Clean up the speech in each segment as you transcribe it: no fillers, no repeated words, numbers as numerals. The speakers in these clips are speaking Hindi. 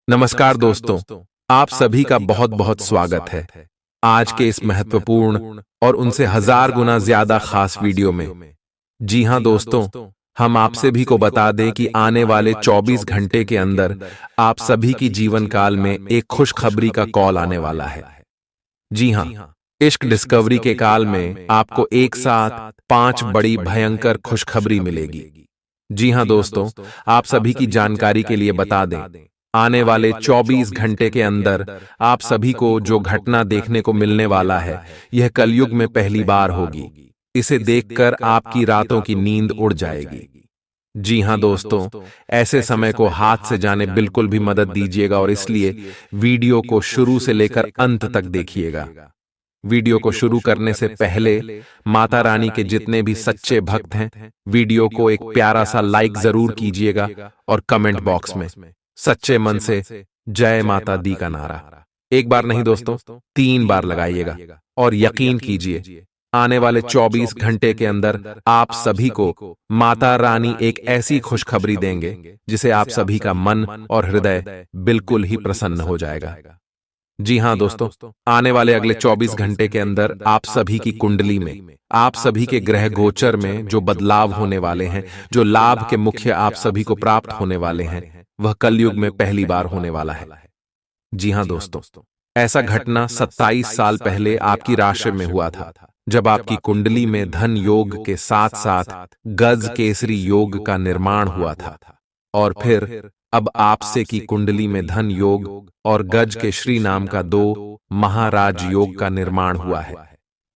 नमस्कार दोस्तों, आप सभी का बहुत बहुत स्वागत है आज के इस महत्वपूर्ण और उनसे हजार गुना ज्यादा खास वीडियो में। जी हां दोस्तों, हम आप सभी को बता दें कि आने वाले 24 घंटे के अंदर आप सभी की जीवन काल में एक खुशखबरी का कॉल आने वाला है। जी हां, इश्क डिस्कवरी के काल में आपको एक साथ 5 बड़ी भयंकर खुशखबरी मिलेगी। जी हां दोस्तों, आप सभी की जानकारी के लिए बता दें, आने वाले 24 घंटे के अंदर आप सभी को जो घटना देखने को मिलने वाला है, यह कलयुग में पहली बार होगी। इसे देखकर आपकी रातों की नींद उड़ जाएगी। जी हां दोस्तों, ऐसे समय को हाथ से जाने बिल्कुल भी मदद दीजिएगा और इसलिए वीडियो को शुरू से लेकर अंत तक देखिएगा। वीडियो को शुरू करने से पहले माता रानी के जितने भी सच्चे भक्त हैं, वीडियो को एक प्यारा सा लाइक जरूर कीजिएगा और कमेंट बॉक्स में सच्चे मन से जय माता दी का नारा एक बार नहीं दोस्तों 3 बार लगाइएगा और यकीन कीजिए, आने वाले 24 घंटे के अंदर आप सभी को माता रानी एक ऐसी खुशखबरी देंगे जिसे आप सभी का मन और हृदय बिल्कुल ही प्रसन्न हो जाएगा। जी हां दोस्तों, आने वाले अगले 24 घंटे के अंदर आप सभी की कुंडली में, आप सभी के ग्रह गोचर में जो बदलाव होने वाले हैं, जो लाभ के मुख्य आप सभी को प्राप्त होने वाले हैं, वह कलयुग में पहली बार होने वाला है। जी हां दोस्तों, ऐसा घटना 27 साल पहले आपकी राशि में हुआ था, जब आपकी कुंडली में धन योग के साथ साथ गज केसरी योग का निर्माण हुआ था। और फिर अब आपसे की कुंडली में धन योग और गज के श्री नाम का 2 महाराज योग का निर्माण हुआ है,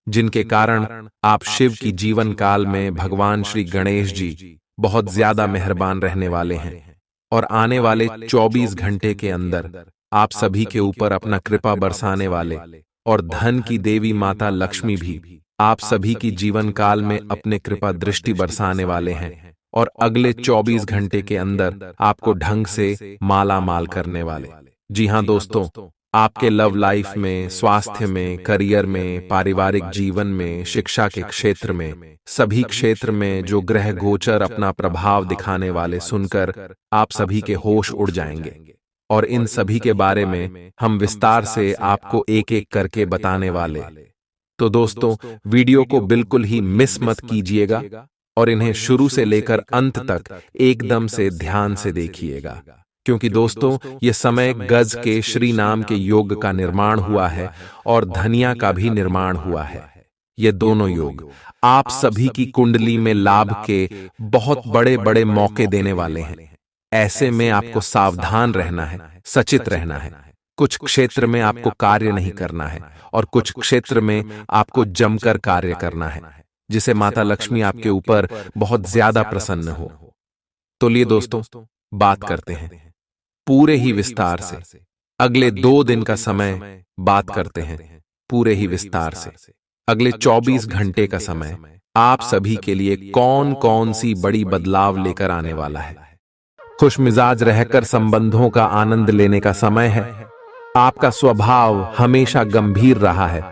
जिनके कारण आप शिव की जीवन काल में भगवान श्री गणेश जी बहुत ज्यादा मेहरबान रहने वाले हैं और आने वाले 24 घंटे के अंदर आप सभी के ऊपर अपना कृपा बरसाने वाले और धन की देवी माता लक्ष्मी भी आप सभी की जीवन काल में अपने कृपा दृष्टि बरसाने वाले हैं और अगले 24 घंटे के अंदर आपको ढंग से माला माल करने वाले। जी हां दोस्तों, आपके लव लाइफ में, स्वास्थ्य में, करियर में, पारिवारिक जीवन में, शिक्षा के क्षेत्र में, सभी क्षेत्र में जो ग्रह गोचर अपना प्रभाव दिखाने वाले सुनकर आप सभी के होश उड़ जाएंगे और इन सभी के बारे में हम विस्तार से आपको एक एक करके बताने वाले। तो दोस्तों, वीडियो को बिल्कुल ही मिस मत कीजिएगा और इन्हें शुरू से लेकर अंत तक एकदम से ध्यान से देखिएगा, क्योंकि दोस्तों ये समय गज के श्री नाम के योग का निर्माण हुआ है और धनिया का भी निर्माण हुआ है। ये दोनों योग आप सभी की कुंडली में लाभ के बहुत बड़े बड़े मौके देने वाले हैं। ऐसे में आपको सावधान रहना है, सचेत रहना है। कुछ क्षेत्र में आपको कार्य नहीं करना है और कुछ क्षेत्र में आपको जमकर कार्य करना है, जिसे माता लक्ष्मी आपके ऊपर बहुत ज्यादा प्रसन्न हो। तो लिए दोस्तों, बात करते हैं पूरे ही विस्तार से। अगले 2 दिन का समय बात करते हैं पूरे ही विस्तार से। अगले 24 घंटे का समय आप सभी के लिए कौन कौन सी बड़ी बदलाव लेकर आने वाला है। खुशमिजाज रहकर संबंधों का आनंद लेने का समय है। आपका स्वभाव हमेशा गंभीर रहा है,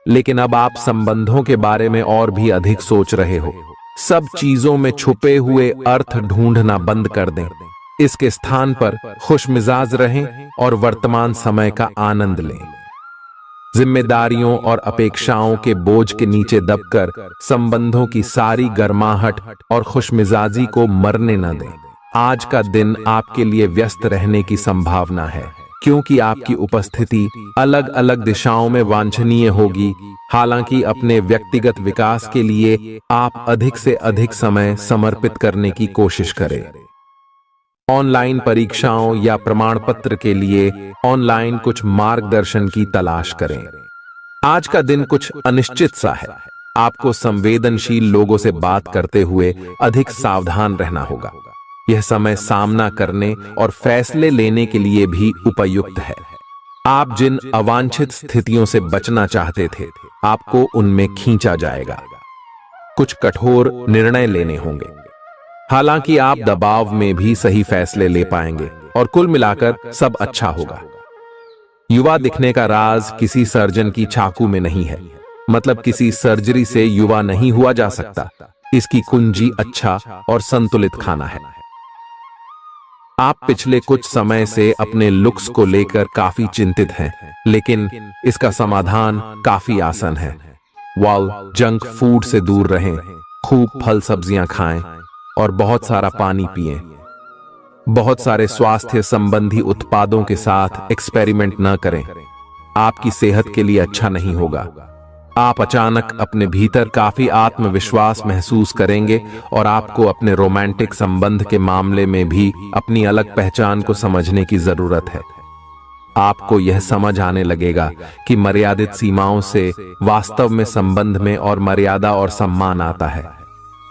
लेकिन अब आप संबंधों के बारे में और भी अधिक सोच रहे हो। सब चीजों में छुपे हुए अर्थ ढूंढना बंद कर दें। इसके स्थान पर खुशमिजाज रहें और वर्तमान समय का आनंद लें। जिम्मेदारियों और अपेक्षाओं के बोझ के नीचे दबकर संबंधों की सारी गर्माहट और खुशमिजाजी को मरने न दें। आज का दिन आपके लिए व्यस्त रहने की संभावना है, क्योंकि आपकी उपस्थिति अलग अलग दिशाओं में वांछनीय होगी। हालांकि अपने व्यक्तिगत विकास के लिए आप अधिक से अधिक समय समर्पित करने की कोशिश करें। ऑनलाइन परीक्षाओं या प्रमाण पत्र के लिए ऑनलाइन कुछ मार्गदर्शन की तलाश करें। आज का दिन कुछ अनिश्चित सा है। आपको संवेदनशील लोगों से बात करते हुए अधिक सावधान रहना होगा। यह समय सामना करने और फैसले लेने के लिए भी उपयुक्त है। आप जिन अवांछित स्थितियों से बचना चाहते थे, आपको उनमें खींचा जाएगा। कुछ कठोर निर्णय लेने होंगे। हालांकि आप दबाव में भी सही फैसले ले पाएंगे और कुल मिलाकर सब अच्छा होगा। युवा दिखने का राज किसी सर्जन की चाकू में नहीं है, मतलब किसी सर्जरी से युवा नहीं हुआ जा सकता। इसकी कुंजी अच्छा और संतुलित खाना है। आप पिछले कुछ समय से अपने लुक्स को लेकर काफी चिंतित हैं, लेकिन इसका समाधान काफी आसान है। जंक फूड से दूर रहें, खूब फल सब्जियां खाएं और बहुत सारा पानी पिएं। बहुत सारे स्वास्थ्य संबंधी उत्पादों के साथ एक्सपेरिमेंट न करें, आपकी सेहत के लिए अच्छा नहीं होगा। आप अचानक अपने भीतर काफी आत्मविश्वास महसूस करेंगे और आपको अपने रोमांटिक संबंध के मामले में भी अपनी अलग पहचान को समझने की जरूरत है। आपको यह समझ आने लगेगा कि मर्यादित सीमाओं से वास्तव में संबंध में और मर्यादा और सम्मान आता है।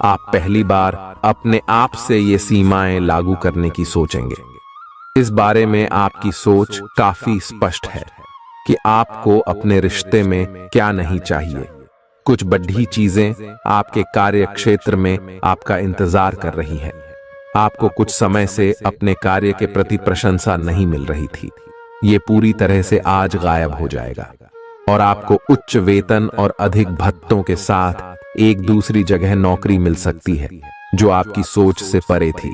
आप पहली बार अपने आप से ये सीमाएं लागू करने की सोचेंगे। इस बारे में आपकी सोच काफी स्पष्ट है कि आपको अपने रिश्ते में क्या नहीं चाहिए। कुछ बड़ी चीजें आपके कार्य क्षेत्र में आपका इंतजार कर रही हैं। आपको कुछ समय से अपने कार्य के प्रति प्रशंसा नहीं मिल रही थी, ये पूरी तरह से आज गायब हो जाएगा और आपको उच्च वेतन और अधिक भत्तों के साथ एक दूसरी जगह नौकरी मिल सकती है जो आपकी सोच से परे थी।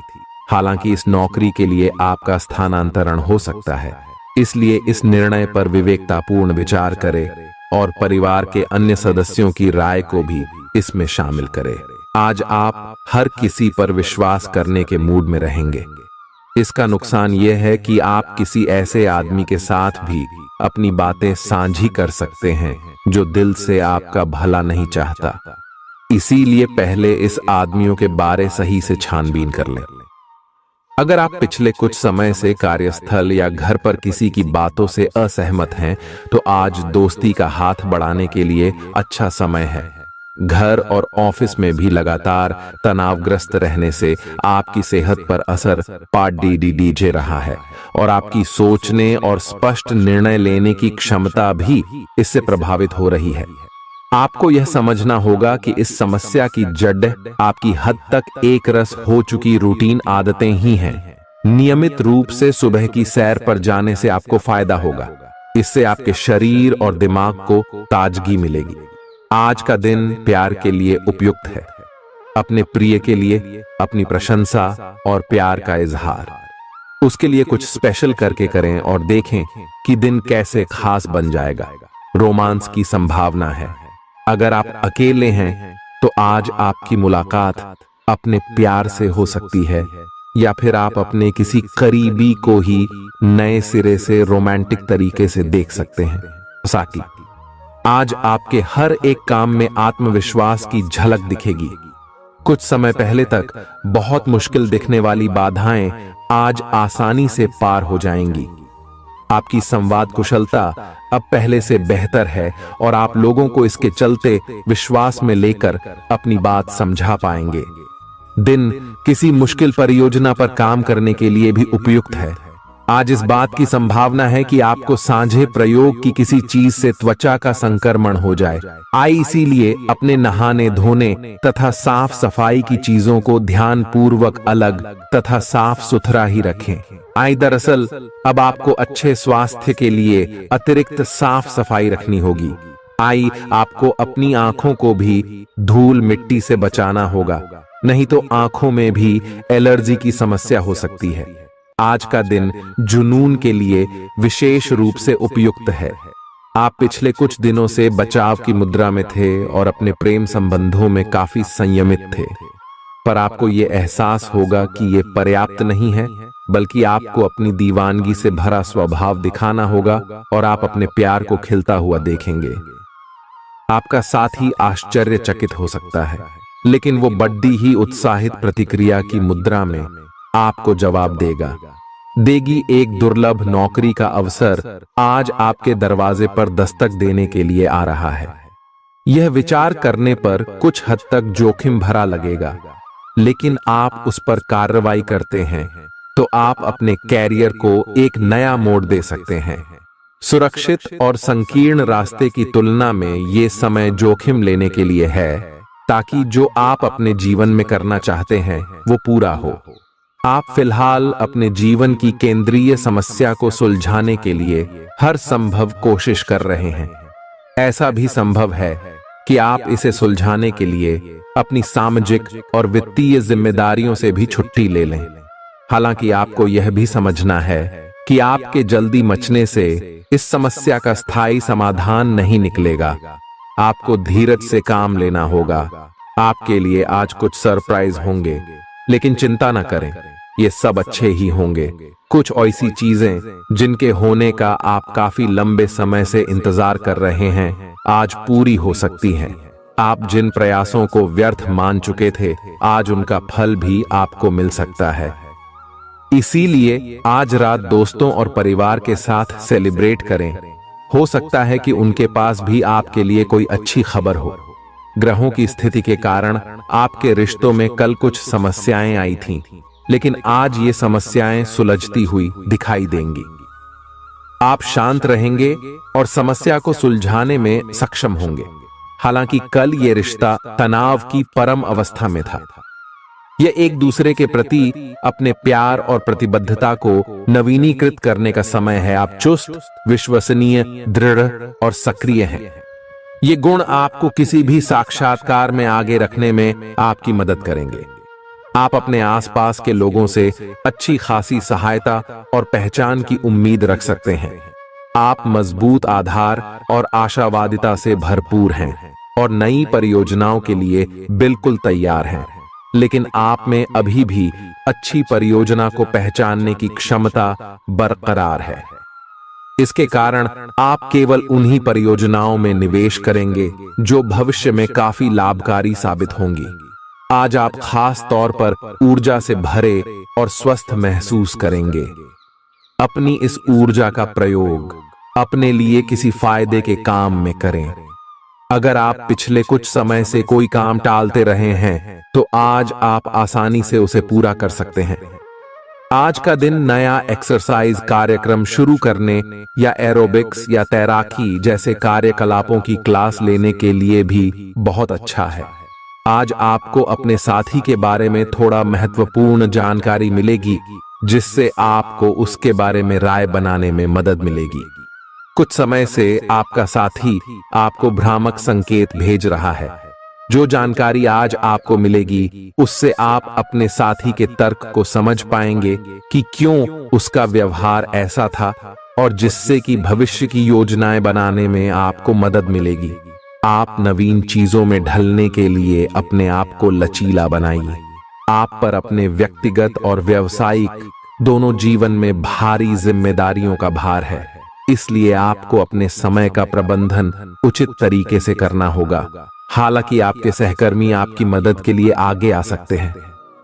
हालांकि इस नौकरी के लिए आपका स्थानांतरण हो सकता है, इसलिए इस निर्णय पर विवेकतापूर्ण विचार करें और परिवार के अन्य सदस्यों की राय को भी इसमें शामिल करें। आज आप हर किसी पर विश्वास करने के मूड में रहेंगे। इसका नुकसान यह है कि आप किसी ऐसे आदमी के साथ भी अपनी बातें साझी कर सकते हैं जो दिल से आपका भला नहीं चाहता। इसीलिए पहले इस आदमियों के बारे सही से छानबीन कर लें। अगर आप पिछले कुछ समय से कार्यस्थल या घर पर किसी की बातों से असहमत हैं, तो आज दोस्ती का हाथ बढ़ाने के लिए अच्छा समय है। घर और ऑफिस में भी लगातार तनावग्रस्त रहने से आपकी सेहत पर असर पड़ रहा है और आपकी सोचने और स्पष्ट निर्णय लेने की क्षमता भी इससे प्रभावित हो रही है। आपको यह समझना होगा कि इस समस्या की जड़ आपकी हद तक एक रस हो चुकी रूटीन आदतें ही हैं। नियमित रूप से सुबह की सैर पर जाने से आपको फायदा होगा। इससे आपके शरीर और दिमाग को ताजगी मिलेगी। आज का दिन प्यार के लिए उपयुक्त है। अपने प्रिय के लिए अपनी प्रशंसा और प्यार का इजहार उसके लिए कुछ स्पेशल करके करें और देखें कि दिन कैसे खास बन जाएगा। रोमांस की संभावना है। अगर आप अकेले हैं तो आज आपकी मुलाकात अपने प्यार से हो सकती है, या फिर आप अपने किसी करीबी को ही नए सिरे से रोमांटिक तरीके से देख सकते हैं। साकी, आज आपके हर एक काम में आत्मविश्वास की झलक दिखेगी। कुछ समय पहले तक बहुत मुश्किल दिखने वाली बाधाएं आज आसानी से पार हो जाएंगी। आपकी संवाद कुशलता अब पहले से बेहतर है और आप लोगों को इसके चलते विश्वास में लेकर अपनी बात समझा पाएंगे। दिन किसी मुश्किल परियोजना पर काम करने के लिए भी उपयुक्त है। आज इस बात की संभावना है कि आपको साझे प्रयोग की किसी चीज से त्वचा का संक्रमण हो जाए। इसीलिए अपने नहाने धोने तथा साफ सफाई की चीजों को ध्यान पूर्वक अलग तथा साफ सुथरा ही रखें। दरअसल अब आपको अच्छे स्वास्थ्य के लिए अतिरिक्त साफ सफाई रखनी होगी। आपको अपनी आंखों को भी धूल मिट्टी से बचाना होगा, नहीं तो आंखों में भी एलर्जी की समस्या हो सकती है। आज का दिन जुनून के लिए विशेष रूप से उपयुक्त है। आप पिछले कुछ दिनों से बचाव की मुद्रा में थे और अपने प्रेम संबंधों में काफी संयमित थे, पर आपको ये एहसास होगा कि ये पर्याप्त नहीं है, बल्कि आपको अपनी दीवानगी से भरा स्वभाव दिखाना होगा और आप अपने प्यार को खिलता हुआ देखेंगे। आपका साथी आश्चर्यचकित हो सकता है, लेकिन वो बड़ी ही उत्साहित प्रतिक्रिया की मुद्रा में आपको जवाब देगी। एक दुर्लभ नौकरी का अवसर आज आपके दरवाजे पर दस्तक देने के लिए आ रहा है। यह विचार करने पर कुछ हद तक जोखिम भरा लगेगा, लेकिन आप उस पर कार्रवाई करते हैं तो आप अपने कैरियर को एक नया मोड़ दे सकते हैं। सुरक्षित और संकीर्ण रास्ते की तुलना में ये समय जोखिम लेने के लिए है, ताकि जो आप अपने जीवन में करना चाहते हैं वो पूरा हो। आप फिलहाल अपने जीवन की केंद्रीय समस्या को सुलझाने के लिए हर संभव कोशिश कर रहे हैं। ऐसा भी संभव है कि आप इसे सुलझाने के लिए अपनी सामाजिक और वित्तीय जिम्मेदारियों से भी छुट्टी ले लें। हालांकि आपको यह भी समझना है कि आपके जल्दी मचने से इस समस्या का स्थायी समाधान नहीं निकलेगा। आपको धीरज से काम लेना होगा। आपके लिए आज कुछ सरप्राइज होंगे, लेकिन चिंता न करें, ये सब अच्छे ही होंगे। कुछ ऐसी चीजें जिनके होने का आप काफी लंबे समय से इंतजार कर रहे हैं, आज पूरी हो सकती हैं। आप जिन प्रयासों को व्यर्थ मान चुके थे, आज उनका फल भी आपको मिल सकता है। इसीलिए आज रात दोस्तों और परिवार के साथ सेलिब्रेट करें। हो सकता है कि उनके पास भी आपके लिए कोई अच्छी खबर हो। ग्रहों की स्थिति के कारण आपके रिश्तों में कल कुछ समस्याएं आई थीं, लेकिन आज ये समस्याएं सुलझती हुई दिखाई देंगी। आप शांत रहेंगे और समस्या को सुलझाने में सक्षम होंगे। हालांकि कल ये रिश्ता तनाव की परम अवस्था में था। यह एक दूसरे के प्रति अपने प्यार और प्रतिबद्धता को नवीनीकृत करने का समय है। आप चुस्त, विश्वसनीय, दृढ़ और सक्रिय हैं। ये गुण आपको किसी भी साक्षात्कार में आगे रखने में आपकी मदद करेंगे। आप अपने आसपास के लोगों से अच्छी खासी सहायता और पहचान की उम्मीद रख सकते हैं। आप मजबूत आधार और आशावादिता से भरपूर हैं और नई परियोजनाओं के लिए बिल्कुल तैयार हैं। लेकिन आप में अभी भी अच्छी परियोजना को पहचानने की क्षमता बरकरार है। इसके कारण आप केवल उन्हीं परियोजनाओं में निवेश करेंगे जो भविष्य में काफी लाभकारी साबित होंगी। आज आप खास तौर पर ऊर्जा से भरे और स्वस्थ महसूस करेंगे। अपनी इस ऊर्जा का प्रयोग अपने लिए किसी फायदे के काम में करें। अगर आप पिछले कुछ समय से कोई काम टालते रहे हैं, तो आज आप आसानी से उसे पूरा कर सकते हैं। आज का दिन नया एक्सरसाइज कार्यक्रम शुरू करने या एरोबिक्स या तैराकी जैसे कार्यकलापों की क्लास लेने के लिए भी बहुत अच्छा है। आज आपको अपने साथी के बारे में थोड़ा महत्वपूर्ण जानकारी मिलेगी, जिससे आपको उसके बारे में राय बनाने में मदद मिलेगी। कुछ समय से आपका साथी आपको भ्रामक संकेत भेज रहा है। जो जानकारी आज आपको मिलेगी, उससे आप अपने साथी के तर्क को समझ पाएंगे कि क्यों उसका व्यवहार ऐसा था, और जिससे कि भविष्य की योजनाएं बनाने में आपको मदद मिलेगी। आप नवीन चीजों में ढलने के लिए अपने आप को लचीला बनाइए। आप पर अपने व्यक्तिगत और व्यावसायिक दोनों जीवन में भारी जिम्मेदारियों का भार है। इसलिए आपको अपने समय का प्रबंधन उचित तरीके से करना होगा। हालांकि आपके सहकर्मी आपकी मदद के लिए आगे आ सकते हैं,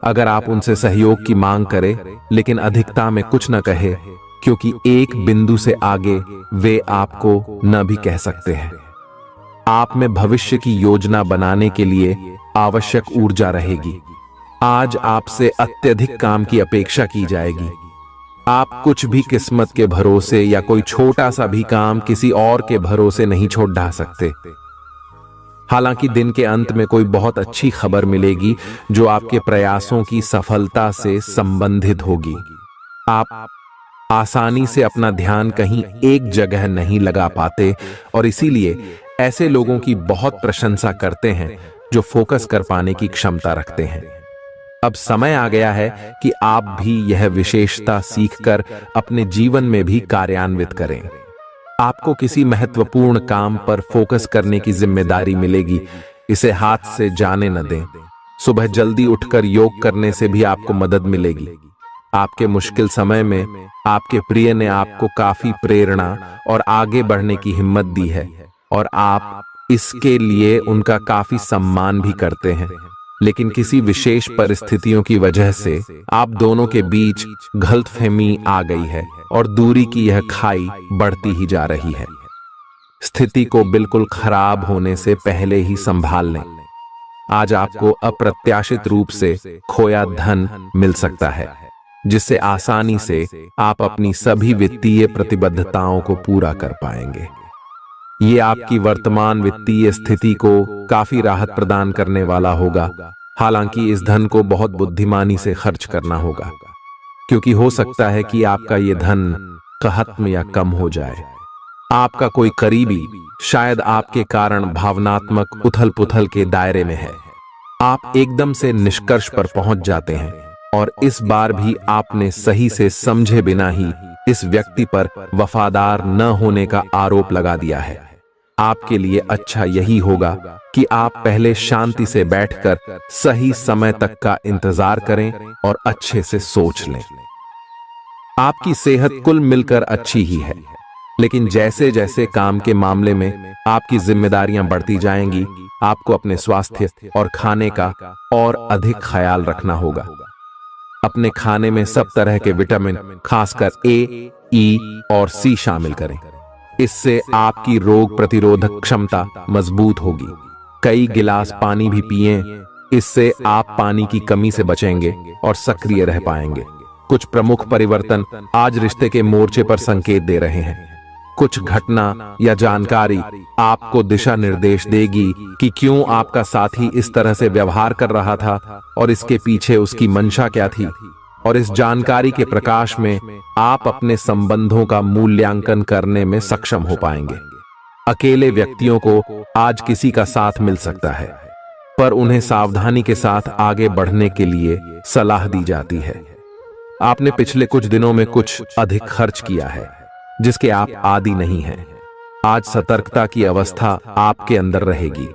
अगर आप उनसे सहयोग की मांग करें, लेकिन अधिकता में कुछ न कहे, क्योंकि एक बिंदु से आगे वे आपको न भी कह सकते हैं। आप में भविष्य की योजना बनाने के लिए आवश्यक ऊर्जा रहेगी। आज आपसे अत्यधिक काम की अपेक्षा की जाएगी। आप कुछ भी किस्मत के भरोसे या कोई छोटा सा भी काम किसी और के भरोसे नहीं छोड़ ढा सकते। हालांकि दिन के अंत में कोई बहुत अच्छी खबर मिलेगी जो आपके प्रयासों की सफलता से संबंधित होगी। आप आसानी से अपना ध्यान कहीं एक जगह नहीं लगा पाते, और इसीलिए ऐसे लोगों की बहुत प्रशंसा करते हैं जो फोकस कर पाने की क्षमता रखते हैं। अब समय आ गया है कि आप भी यह विशेषता सीखकर अपने जीवन में भी कार्यान्वित करें। आपको किसी महत्वपूर्ण काम पर फोकस करने की जिम्मेदारी मिलेगी। इसे हाथ से जाने न दें। सुबह जल्दी उठकर योग करने से भी आपको मदद मिलेगी। आपके मुश्किल समय में आपके प्रिय ने आपको काफी प्रेरणा और आगे बढ़ने की हिम्मत दी है, और आप इसके लिए उनका काफी सम्मान भी करते हैं। लेकिन किसी विशेष परिस्थितियों की वजह से आप दोनों के बीच गलतफहमी आ गई है, और दूरी की यह खाई बढ़ती ही जा रही है। स्थिति को बिल्कुल खराब होने से पहले ही संभाल लें। आज आपको अप्रत्याशित रूप से खोया धन मिल सकता है, जिससे आसानी से आप अपनी सभी वित्तीय प्रतिबद्धताओं को पूरा कर पाएंगे। ये आपकी वर्तमान वित्तीय स्थिति को काफी राहत प्रदान करने वाला होगा। हालांकि इस धन को बहुत बुद्धिमानी से खर्च करना होगा, क्योंकि हो सकता है कि आपका ये धन खत्म या कम हो जाए। आपका कोई करीबी शायद आपके कारण भावनात्मक उथल पुथल के दायरे में है। आप एकदम से निष्कर्ष पर पहुंच जाते हैं और इस बार भी आपने सही से समझे बिना ही इस व्यक्ति पर वफादार न होने का आरोप लगा दिया है। आपके लिए अच्छा यही होगा कि आप पहले शांति से बैठकर सही समय तक का इंतजार करें और अच्छे से सोच लें। आपकी सेहत कुल मिलकर अच्छी ही है, लेकिन जैसे जैसे काम के मामले में आपकी जिम्मेदारियां बढ़ती जाएंगी, आपको अपने स्वास्थ्य और खाने का और अधिक ख्याल रखना होगा। अपने खाने में सब तरह के विटामिन, खासकर ए, ई और सी शामिल करें। इससे आपकी रोग प्रतिरोधक क्षमता मजबूत होगी। कई गिलास पानी भी पिएं, इससे आप पानी की कमी से बचेंगे और सक्रिय रह पाएंगे। कुछ प्रमुख परिवर्तन आज रिश्ते के मोर्चे पर संकेत दे रहे हैं। कुछ घटना या जानकारी आपको दिशा निर्देश देगी कि क्यों आपका साथी इस तरह से व्यवहार कर रहा था और इसके पीछे उसकी मंशा क्या थी। और इस जानकारी के प्रकाश में आप अपने संबंधों का मूल्यांकन करने में सक्षम हो पाएंगे। अकेले व्यक्तियों को आज किसी का साथ मिल सकता है, पर उन्हें सावधानी के साथ आगे बढ़ने के लिए सलाह दी जाती है। आपने पिछले कुछ दिनों में कुछ अधिक खर्च किया है, जिसके आप आदी नहीं हैं। आज सतर्कता की अवस्था आपके अंदर रहेगी।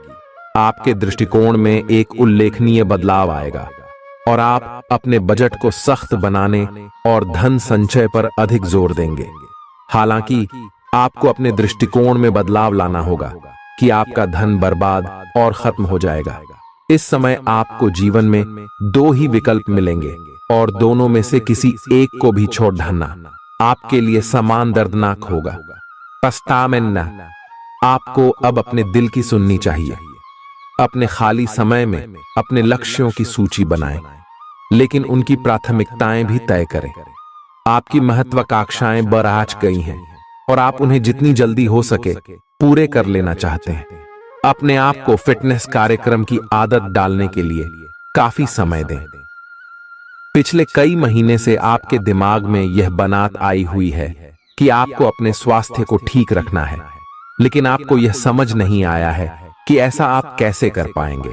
आपके दृष्टिकोण में एक उल्लेखनीय बदलाव आएगा और आप अपने बजट को सख्त बनाने और धन संचय पर अधिक जोर देंगे। हालांकि आपको अपने दृष्टिकोण में बदलाव लाना होगा कि आपका धन बर्बाद और खत्म हो जाएगा। इस समय आपको जीवन में दो ही विकल्प मिलेंगे और दोनों में से किसी एक को भी छोड़ डालना आपके लिए समान दर्दनाक होगा। पछतावें, आपको अब अपने दिल की सुननी चाहिए। अपने खाली समय में अपने लक्ष्यों की सूची बनाएं, लेकिन उनकी प्राथमिकताएं भी तय करें। आपकी महत्वाकांक्षाएं बराज गई हैं और आप उन्हें जितनी जल्दी हो सके पूरे कर लेना चाहते हैं। अपने आप को फिटनेस कार्यक्रम की आदत डालने के लिए काफी समय दें। पिछले कई महीने से आपके दिमाग में यह बात आई हुई है कि आपको अपने स्वास्थ्य को ठीक रखना है, लेकिन आपको यह समझ नहीं आया है कि ऐसा आप कैसे कर पाएंगे।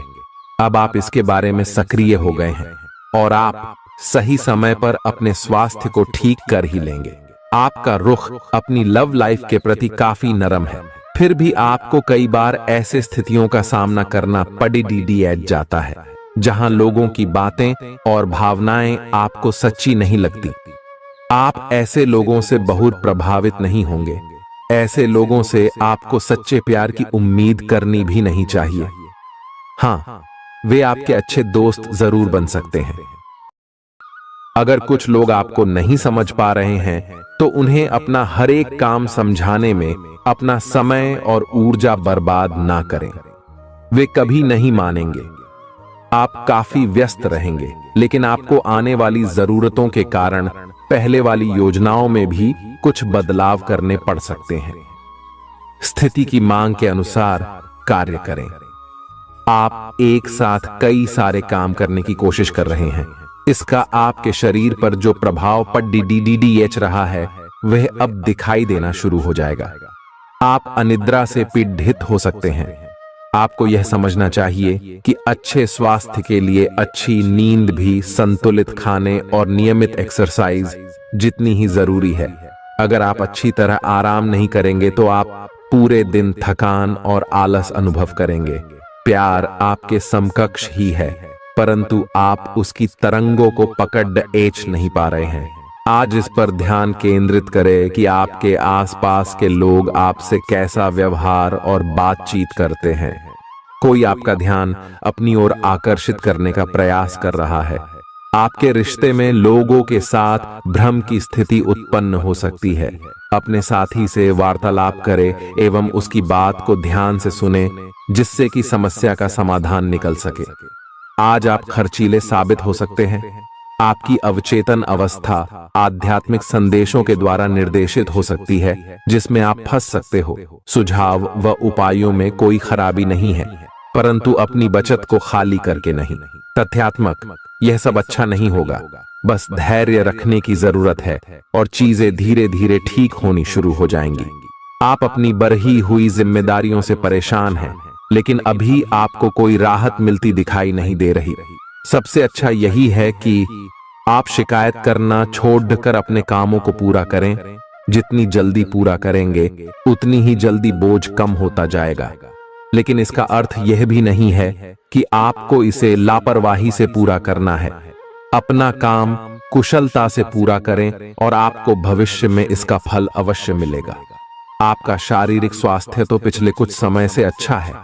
अब आप इसके बारे में सक्रिय हो गए हैं और आप सही समय पर अपने स्वास्थ्य को ठीक कर ही लेंगे। आपका रुख अपनी लव लाइफ के प्रति काफी नरम है, फिर भी आपको कई बार ऐसे स्थितियों का सामना करना पड़ जाता है जहां लोगों की बातें और भावनाएं आपको सच्ची नहीं लगती। आप ऐसे लोगों से बहुत प्रभावित नहीं होंगे। ऐसे लोगों से आपको सच्चे प्यार की उम्मीद करनी भी नहीं चाहिए। हाँ, वे आपके अच्छे दोस्त जरूर बन सकते हैं। अगर कुछ लोग आपको नहीं समझ पा रहे हैं तो उन्हें अपना हर एक काम समझाने में अपना समय और ऊर्जा बर्बाद ना करें। वे कभी नहीं मानेंगे। आप काफी व्यस्त रहेंगे, लेकिन आपको आने वाली जरूरतों के कारण पहले वाली योजनाओं में भी कुछ बदलाव करने पड़ सकते हैं। स्थिति की मांग के अनुसार कार्य करें। आप एक साथ कई सारे काम करने की कोशिश कर रहे हैं। इसका आपके शरीर पर जो प्रभाव पड़ रहा है वह अब दिखाई देना शुरू हो जाएगा। आप अनिद्रा से पीड़ित हो सकते हैं। आपको यह समझना चाहिए कि अच्छे स्वास्थ्य के लिए अच्छी नींद भी संतुलित खाने और नियमित एक्सरसाइज जितनी ही जरूरी है। अगर आप अच्छी तरह आराम नहीं करेंगे तो आप पूरे दिन थकान और आलस अनुभव करेंगे। प्यार आपके समकक्ष ही है, परंतु आप उसकी तरंगों को पकड़ नहीं पा रहे हैं। आज इस पर ध्यान केंद्रित करें कि आपके आसपास के लोग आपसे कैसा व्यवहार और बातचीत करते हैं। कोई आपका ध्यान अपनी ओर आकर्षित करने का प्रयास कर रहा है। आपके रिश्ते में लोगों के साथ भ्रम की स्थिति उत्पन्न हो सकती है। अपने साथी से वार्तालाप करें एवं उसकी बात को ध्यान से सुने, जिससे कि समस्या का समाधान निकल सके। आज आप खर्चीले साबित हो सकते हैं। आपकी अवचेतन अवस्था आध्यात्मिक संदेशों के द्वारा निर्देशित हो सकती है, जिसमें आप फंस सकते हो। सुझाव व उपायों में कोई खराबी नहीं है, परंतु अपनी बचत को खाली करके नहीं। तथ्यात्मक, यह सब अच्छा नहीं होगा। बस धैर्य रखने की जरूरत है और चीजें धीरे धीरे ठीक होनी शुरू हो जाएंगी। आप अपनी बढ़ी हुई जिम्मेदारियों से परेशान हैं, लेकिन अभी आपको कोई राहत मिलती दिखाई नहीं दे रही। सबसे अच्छा यही है कि आप शिकायत करना छोड़कर अपने कामों को पूरा करें। जितनी जल्दी पूरा करेंगे उतनी ही जल्दी बोझ कम होता जाएगा। लेकिन इसका अर्थ यह भी नहीं है कि आपको इसे लापरवाही से पूरा करना है। अपना काम कुशलता से पूरा करें और आपको भविष्य में इसका फल अवश्य मिलेगा। आपका शारीरिक स्वास्थ्य तो पिछले कुछ समय से अच्छा है,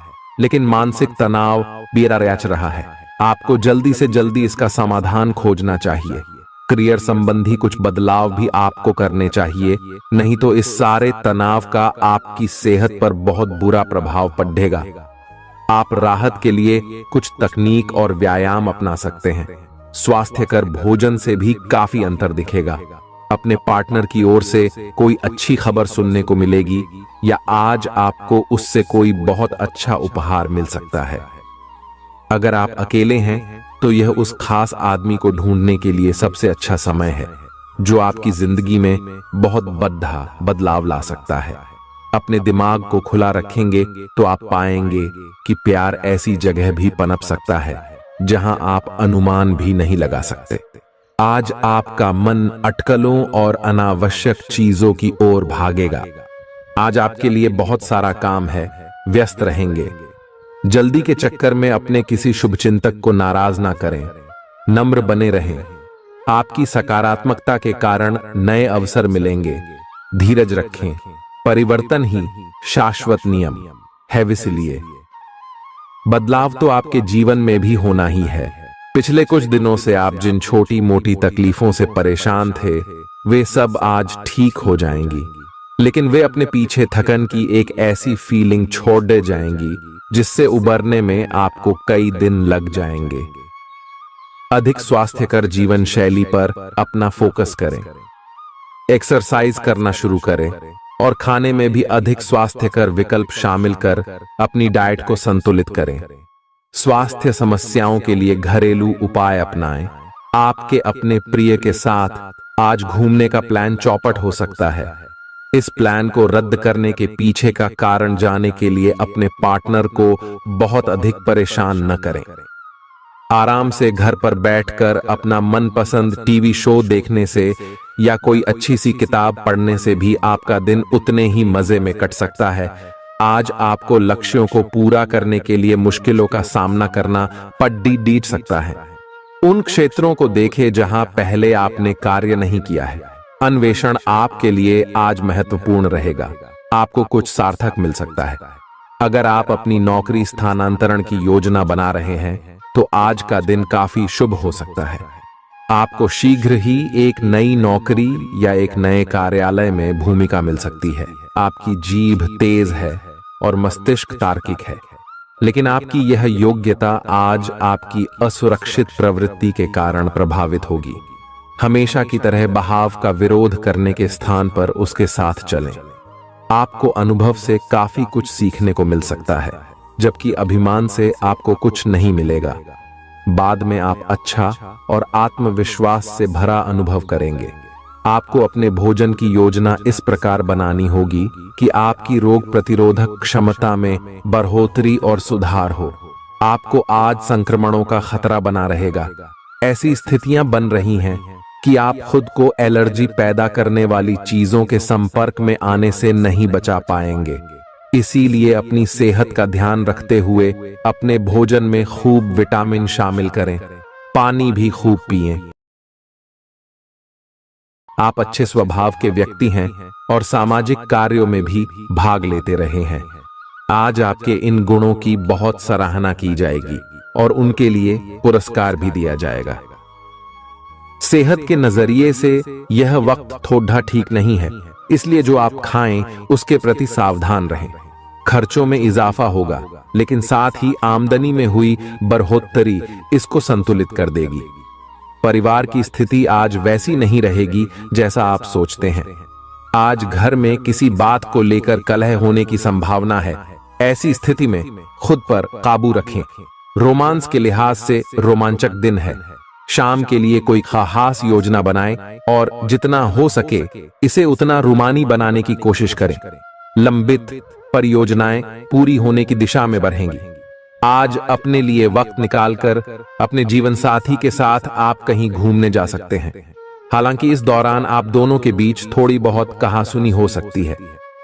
लेकिन मानसिक तनाव बेरा रच रहा है। आपको जल्दी से जल्दी इसका समाधान खोजना चाहिए। करियर संबंधी कुछ बदलाव भी आपको करने चाहिए, नहीं तो इस सारे तनाव का आपकी सेहत पर बहुत बुरा प्रभाव पड़ेगा। आप राहत के लिए कुछ तकनीक और व्यायाम अपना सकते हैं। स्वास्थ्यकर भोजन से भी काफी अंतर दिखेगा। अपने पार्टनर की ओर से कोई अच्छी खबर सुनने को मिलेगी या आज आपको उससे कोई बहुत अच्छा उपहार मिल सकता है। अगर आप अकेले हैं तो यह उस खास आदमी को ढूंढने के लिए सबसे अच्छा समय है जो आपकी जिंदगी में बहुत बड़ा बदलाव ला सकता है। अपने दिमाग को खुला रखेंगे तो आप पाएंगे कि प्यार ऐसी जगह भी पनप सकता है जहां आप अनुमान भी नहीं लगा सकते। आज आपका मन अटकलों और अनावश्यक चीजों की ओर भागेगा। आज आपके लिए बहुत सारा काम है, व्यस्त रहेंगे। जल्दी के चक्कर में अपने किसी शुभचिंतक को नाराज ना करें, नम्र बने रहें। आपकी सकारात्मकता के कारण नए अवसर मिलेंगे। धीरज रखें, परिवर्तन ही शाश्वत नियम है, इसलिए बदलाव तो आपके जीवन में भी होना ही है। पिछले कुछ दिनों से आप जिन छोटी मोटी तकलीफों से परेशान थे वे सब आज ठीक हो जाएंगी, लेकिन वे अपने पीछे थकन की एक ऐसी फीलिंग छोड़ दे जाएंगी जिससे उबरने में आपको कई दिन लग जाएंगे। अधिक स्वास्थ्यकर जीवन शैली पर अपना फोकस करें। एक्सरसाइज करना शुरू करें और खाने में भी अधिक स्वास्थ्यकर विकल्प शामिल कर अपनी डाइट को संतुलित करें। स्वास्थ्य समस्याओं के लिए घरेलू उपाय अपनाएं। आपके अपने प्रिय के साथ आज घूमने का प्लान चौपट हो सकता है। इस प्लान को रद्द करने के पीछे का कारण जानने के लिए अपने पार्टनर को बहुत अधिक परेशान न करें। आराम से घर पर बैठकर अपना मनपसंद टीवी शो देखने से या कोई अच्छी सी किताब पढ़ने से भी आपका दिन उतने ही मजे में कट सकता है। आज आपको लक्ष्यों को पूरा करने के लिए मुश्किलों का सामना करना पड़ सकता है। उन क्षेत्रों को देखें जहां पहले आपने कार्य नहीं किया है। अन्वेषण आपके लिए आज महत्वपूर्ण रहेगा। आपको कुछ सार्थक मिल सकता है। अगर आप अपनी नौकरी स्थानांतरण की योजना बना रहे हैं तो आज का दिन काफी शुभ हो सकता है। आपको शीघ्र ही एक नई नौकरी या एक नए कार्यालय में भूमिका मिल सकती है। आपकी जीभ तेज है और मस्तिष्क तार्किक है, लेकिन आपकी यह योग्यता आज आपकी असुरक्षित प्रवृत्ति के कारण प्रभावित होगी। हमेशा की तरह बहाव का विरोध करने के स्थान पर उसके साथ चलें। आपको अनुभव से काफी कुछ सीखने को मिल सकता है, जबकि अभिमान से आपको कुछ नहीं मिलेगा। बाद में आप अच्छा और आत्मविश्वास से भरा अनुभव करेंगे। आपको अपने भोजन की योजना इस प्रकार बनानी होगी कि आपकी रोग प्रतिरोधक क्षमता में बढ़ोतरी और सुधार हो। आपको आज संक्रमणों का खतरा बना रहेगा। ऐसी स्थितियां बन रही हैं कि आप खुद को एलर्जी पैदा करने वाली चीजों के संपर्क में आने से नहीं बचा पाएंगे। इसीलिए अपनी सेहत का ध्यान रखते हुए अपने भोजन में खूब विटामिन शामिल करें। पानी भी खूब पिएं। आप अच्छे स्वभाव के व्यक्ति हैं और सामाजिक कार्यों में भी भाग लेते रहे हैं। आज आपके इन गुणों की बहुत सराहना की जाएगी और उनके लिए पुरस्कार भी दिया जाएगा। सेहत के नजरिए से यह वक्त थोड़ा ठीक नहीं है, इसलिए जो आप खाएं उसके प्रति सावधान रहें। खर्चों में इजाफा होगा, लेकिन साथ ही आमदनी में हुई बढ़ोतरी इसको संतुलित कर देगी। परिवार की स्थिति आज वैसी नहीं रहेगी जैसा आप सोचते हैं। आज घर में किसी बात को लेकर कलह होने की संभावना है। ऐसी स्थिति में खुद पर काबू रखें। रोमांस के लिहाज से रोमांचक दिन है। शाम के लिए कोई खास योजना बनाएं और जितना हो सके इसे उतना रोमानी बनाने की कोशिश करें। लंबित परियोजनाएं पूरी होने की दिशा में बढ़ेंगी। आज अपने लिए वक्त निकालकर अपने जीवन साथी के साथ आप कहीं घूमने जा सकते हैं। हालांकि इस दौरान आप दोनों के बीच थोड़ी बहुत कहासुनी हो सकती है।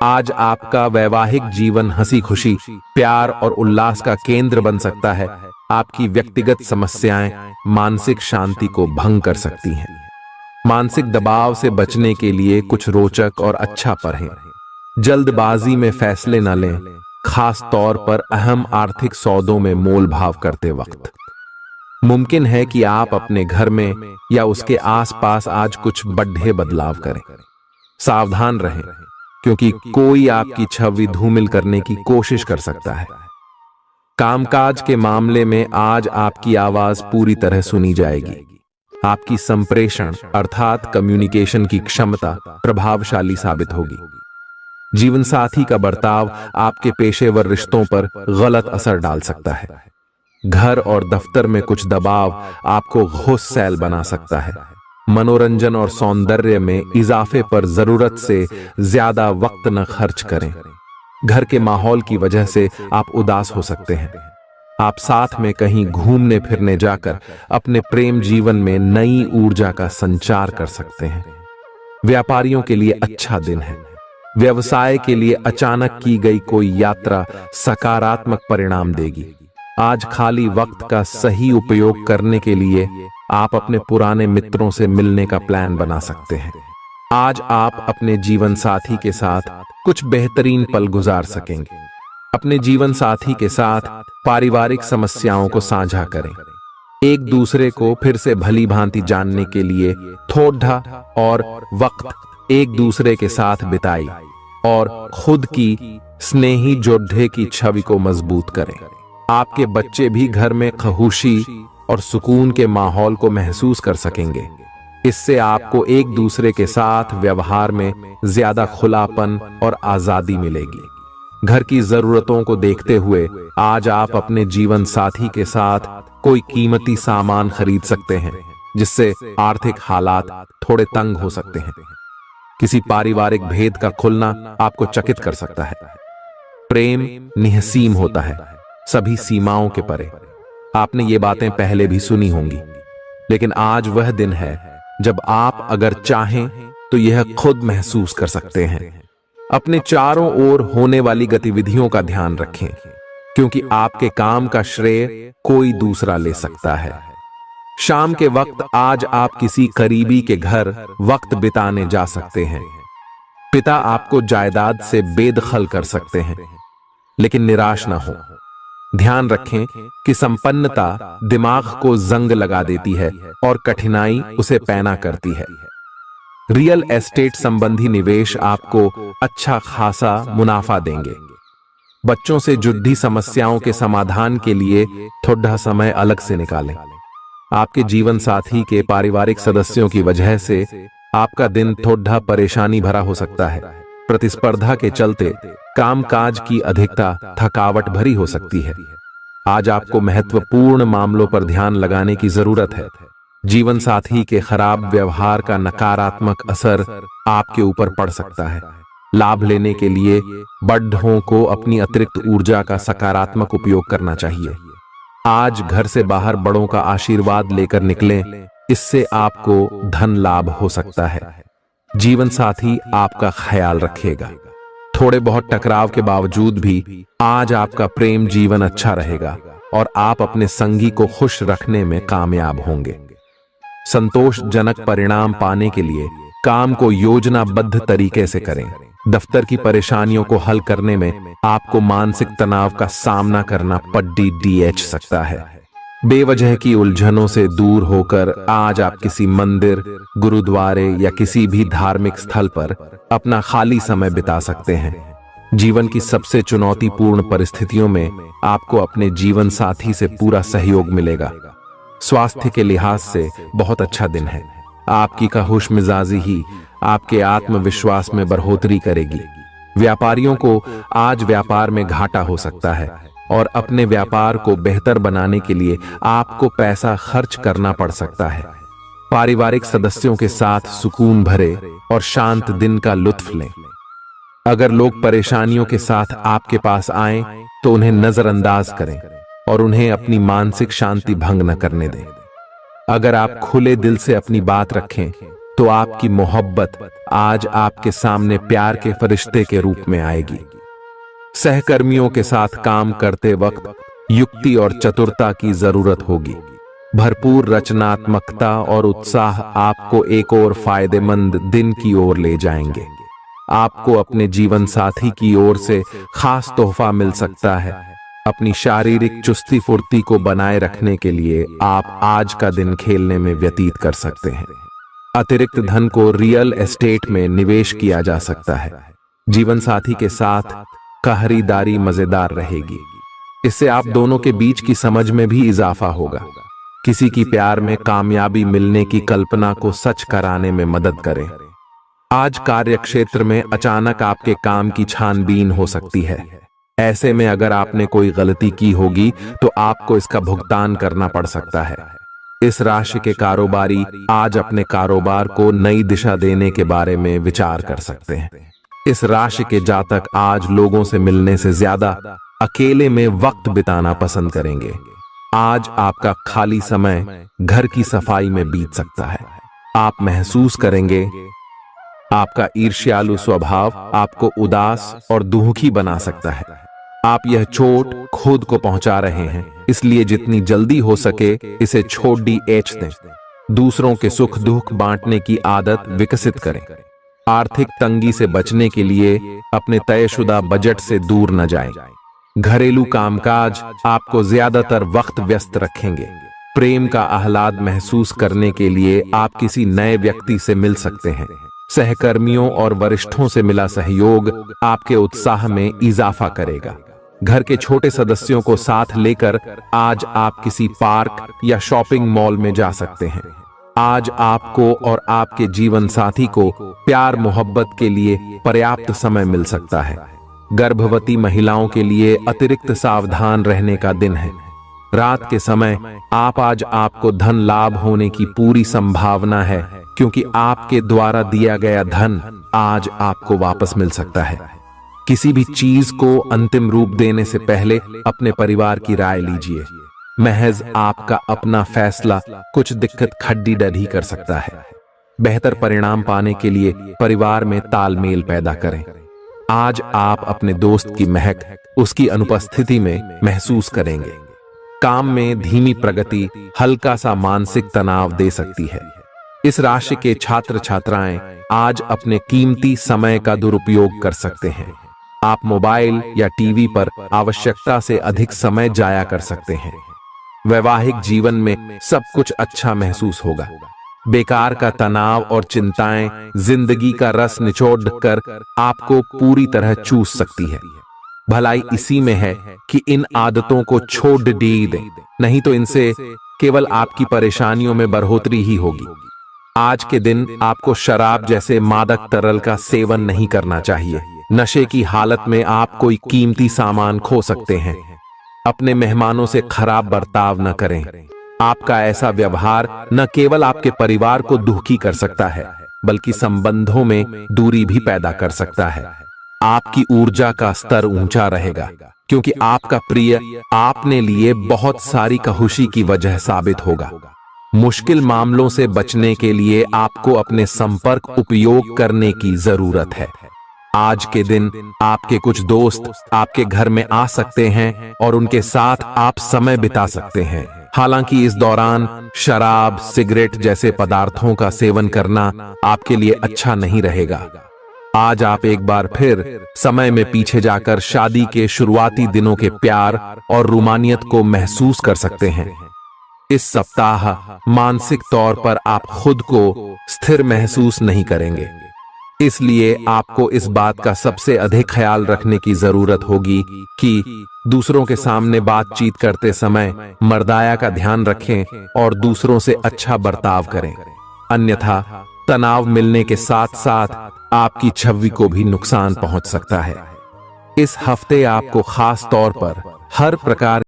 आज आपका वैवाहिक जीवन हंसी खुशी, प्यार और उल्लास का केंद्र बन सकता है। आपकी व्यक्तिगत समस्याएं मानसिक शांति को भंग कर सकती हैं। मानसिक दबाव से बचने के लिए कुछ रोचक और अच्छा पढ़ें। जल्दबाजी में फैसले न लें, खास तौर पर अहम आर्थिक सौदों में मोल भाव करते वक्त। मुमकिन है कि आप अपने घर में या उसके आसपास आज कुछ बड़े बदलाव करें। सावधान रहें, क्योंकि कोई आपकी छवि धूमिल करने की कोशिश कर सकता है। कामकाज के मामले में आज आपकी आवाज पूरी तरह सुनी जाएगी। आपकी संप्रेषण अर्थात कम्युनिकेशन की क्षमता प्रभावशाली साबित होगी। जीवन साथी का बर्ताव आपके पेशेवर रिश्तों पर गलत असर डाल सकता है। घर और दफ्तर में कुछ दबाव आपको गुस्सैल बना सकता है। मनोरंजन और सौंदर्य में इजाफे पर जरूरत से ज्यादा वक्त न खर्च करें। घर के माहौल की वजह से आप उदास हो सकते हैं। आप साथ में कहीं घूमने फिरने जाकर अपने प्रेम जीवन में नई ऊर्जा का संचार कर सकते हैं। व्यापारियों के लिए अच्छा दिन है। व्यवसाय के लिए अचानक की गई कोई यात्रा सकारात्मक परिणाम देगी। आज खाली वक्त का सही उपयोग करने के लिए आप अपने पुराने मित्रों से मिलने का प्लान बना सकते हैं। आज आप अपने जीवन साथी के साथ कुछ बेहतरीन पल गुजार सकेंगे। अपने जीवन साथी के साथ पारिवारिक समस्याओं को साझा करें। एक दूसरे को फिर से भली भांति जानने के लिए थोड़ा और वक्त एक दूसरे के साथ बिताई और खुद की स्नेही जोड़े की छवि को मजबूत करें। आपके बच्चे भी घर में खुशी और सुकून के माहौल को महसूस कर सकेंगे। इससे आपको एक दूसरे के साथ व्यवहार में ज्यादा खुलापन और आजादी मिलेगी। घर की जरूरतों को देखते हुए आज आप अपने जीवन साथी के साथ कोई कीमती सामान खरीद सकते हैं, जिससे आर्थिक हालात थोड़े तंग हो सकते हैं। किसी पारिवारिक भेद का खुलना आपको चकित कर सकता है। प्रेम निहसीम होता है, सभी सीमाओं के परे। आपने ये बातें पहले भी सुनी होंगी, लेकिन आज वह दिन है जब आप अगर चाहें तो यह खुद महसूस कर सकते हैं। अपने चारों ओर होने वाली गतिविधियों का ध्यान रखें, क्योंकि आपके काम का श्रेय कोई दूसरा ले सकता है। शाम के वक्त आज आप किसी करीबी के घर वक्त बिताने जा सकते हैं। पिता आपको जायदाद से बेदखल कर सकते हैं, लेकिन निराश ना हो। ध्यान रखें कि संपन्नता दिमाग को जंग लगा देती है और कठिनाई उसे पैना करती है। रियल एस्टेट संबंधी निवेश आपको अच्छा खासा मुनाफा देंगे। बच्चों से जुड़ी समस्याओं के समाधान के लिए थोड़ा समय अलग से निकालें। आपके जीवन साथी के पारिवारिक सदस्यों की वजह से आपका दिन थोड़ा परेशानी भरा हो सकता है। प्रतिस्पर्धा के चलते कामकाज की अधिकता थकावट भरी हो सकती है। आज आपको महत्वपूर्ण मामलों पर ध्यान लगाने की जरूरत है। जीवन साथी के खराब व्यवहार का नकारात्मक असर आपके ऊपर पड़ सकता है। लाभ लेने के लिए बड़ों को अपनी अतिरिक्त ऊर्जा का सकारात्मक उपयोग करना चाहिए। आज घर से बाहर बड़ों का आशीर्वाद लेकर निकलें, इससे आपको धन लाभ हो सकता है। जीवन साथी आपका ख्याल रखेगा। थोड़े बहुत टकराव के बावजूद भी आज आपका प्रेम जीवन अच्छा रहेगा और आप अपने संगी को खुश रखने में कामयाब होंगे। संतोषजनक परिणाम पाने के लिए काम को योजनाबद्ध तरीके से करें। दफ्तर की परेशानियों को हल करने में आपको मानसिक तनाव का सामना करना पड़ सकता है। बेवजह की उलझनों से दूर होकर आज आप किसी मंदिर, गुरुद्वारे या किसी भी धार्मिक स्थल पर अपना खाली समय बिता सकते हैं। जीवन की सबसे चुनौतीपूर्ण परिस्थितियों में आपको अपने जीवन साथी से पूरा सहयोग मिलेगा। स्वास्थ्य के लिहाज से बहुत अच्छा दिन है। आपकी खुश मिजाजी ही आपके आत्मविश्वास में बढ़ोतरी करेगी। व्यापारियों को आज व्यापार में घाटा हो सकता है और अपने व्यापार को बेहतर बनाने के लिए आपको पैसा खर्च करना पड़ सकता है। पारिवारिक सदस्यों के साथ सुकून भरे और शांत दिन का लुत्फ लें। अगर लोग परेशानियों के साथ आपके पास आएं तो उन्हें नजरअंदाज करें। और उन्हें अपनी मानसिक शांति भंग न करने दें। अगर आप खुले दिल से अपनी बात रखें तो आपकी मोहब्बत आज आपके सामने प्यार के फरिश्ते के रूप में आएगी। सहकर्मियों के साथ काम करते वक्त युक्ति और चतुरता की जरूरत होगी। भरपूर रचनात्मकता और उत्साह आपको एक और फायदेमंद दिन की ओर ले जाएंगे। आपको अपने जीवन साथी की ओर से खास तोहफा मिल सकता है। अपनी शारीरिक चुस्ती फुर्ती को बनाए रखने के लिए आप आज का दिन खेलने में व्यतीत कर सकते हैं। अतिरिक्त धन को रियल एस्टेट में निवेश किया जा सकता है। जीवन साथी के साथ खरीदारी मजेदार रहेगी। इससे आप दोनों के बीच की समझ में भी इजाफा होगा। किसी की प्यार में कामयाबी मिलने की कल्पना को सच कराने में मदद करें। आज कार्यक्षेत्र में अचानक आपके काम की छानबीन हो सकती है। ऐसे में अगर आपने कोई गलती की होगी तो आपको इसका भुगतान करना पड़ सकता है। इस राशि के कारोबारी आज अपने कारोबार को नई दिशा देने के बारे में विचार कर सकते हैं। इस राशि के जातक आज लोगों से मिलने से ज्यादा अकेले में वक्त बिताना पसंद करेंगे। आज आपका खाली समय घर की सफाई में बीत सकता है। आप महसूस करेंगे आपका ईर्ष्यालु स्वभाव आपको उदास और दुखी बना सकता है। आप यह चोट खुद को पहुंचा रहे हैं, इसलिए जितनी जल्दी हो सके इसे छोड़ दें। दूसरों के सुख दुख बांटने की आदत विकसित करें। आर्थिक तंगी से बचने के लिए अपने तयशुदा बजट से दूर न जाएं। घरेलू कामकाज आपको ज्यादातर वक्त व्यस्त रखेंगे। प्रेम का आह्लाद महसूस करने के लिए आप किसी नए व्यक्ति से मिल सकते हैं। सहकर्मियों और वरिष्ठों से मिला सहयोग आपके उत्साह में इजाफा करेगा। घर के छोटे सदस्यों को साथ लेकर आज आप किसी पार्क या शॉपिंग मॉल में जा सकते हैं। आज आपको और आपके जीवन साथी को प्यार मोहब्बत के लिए पर्याप्त समय मिल सकता है। गर्भवती महिलाओं के लिए अतिरिक्त सावधान रहने का दिन है। रात के समय आज आपको धन लाभ होने की पूरी संभावना है, क्योंकि आपके द्वारा दिया गया धन आज आपको वापस मिल सकता है। किसी भी चीज को अंतिम रूप देने से पहले अपने परिवार की राय लीजिए। महज आपका अपना फैसला कुछ दिक्कत खड्डी डढ़ी कर सकता है। बेहतर परिणाम पाने के लिए परिवार में तालमेल पैदा करें। आज आप अपने दोस्त की महक उसकी अनुपस्थिति में महसूस करेंगे। काम में धीमी प्रगति हल्का सा मानसिक तनाव दे सकती है। इस राशि के छात्र छात्राएं आज अपने कीमती समय का दुरुपयोग कर सकते हैं। आप मोबाइल या टीवी पर आवश्यकता से अधिक समय जाया कर सकते हैं। वैवाहिक जीवन में सब कुछ अच्छा महसूस होगा। बेकार का तनाव और चिंताएं जिंदगी का रस निचोड़ कर आपको पूरी तरह चूस सकती है। भलाई इसी में है कि इन आदतों को छोड़ दें, नहीं तो इनसे केवल आपकी परेशानियों में बढ़ोतरी ही होगी। आज के दिन आपको शराब जैसे मादक तरल का सेवन नहीं करना चाहिए। नशे की हालत में आप कोई कीमती सामान खो सकते हैं। अपने मेहमानों से खराब बर्ताव न करें। आपका ऐसा व्यवहार न केवल आपके परिवार को दुखी कर सकता है, बल्कि संबंधों में दूरी भी पैदा कर सकता है। आपकी ऊर्जा का स्तर ऊंचा रहेगा, क्योंकि आपका प्रिय आपने लिए बहुत सारी खुशी की वजह साबित होगा। मुश्किल मामलों से बचने के लिए आपको अपने संपर्क उपयोग करने की जरूरत है। आज के दिन आपके कुछ दोस्त आपके घर में आ सकते हैं और उनके साथ आप समय बिता सकते हैं। हालांकि इस दौरान शराब, सिगरेट जैसे पदार्थों का सेवन करना आपके लिए अच्छा नहीं रहेगा। आज आप एक बार फिर समय में पीछे जाकर शादी के शुरुआती दिनों के प्यार और रोमानियत को महसूस कर सकते हैं। इस सप्ताह मानसिक तौर पर आप खुद को स्थिर महसूस नहीं करेंगे, इसलिए आपको इस बात का सबसे अधिक ख्याल रखने की जरूरत होगी कि दूसरों के सामने बातचीत करते समय मर्दाया का ध्यान रखें और दूसरों से अच्छा बर्ताव करें। अन्यथा तनाव मिलने के साथ साथ आपकी छवि को भी नुकसान पहुंच सकता है। इस हफ्ते आपको खास तौर पर हर प्रकार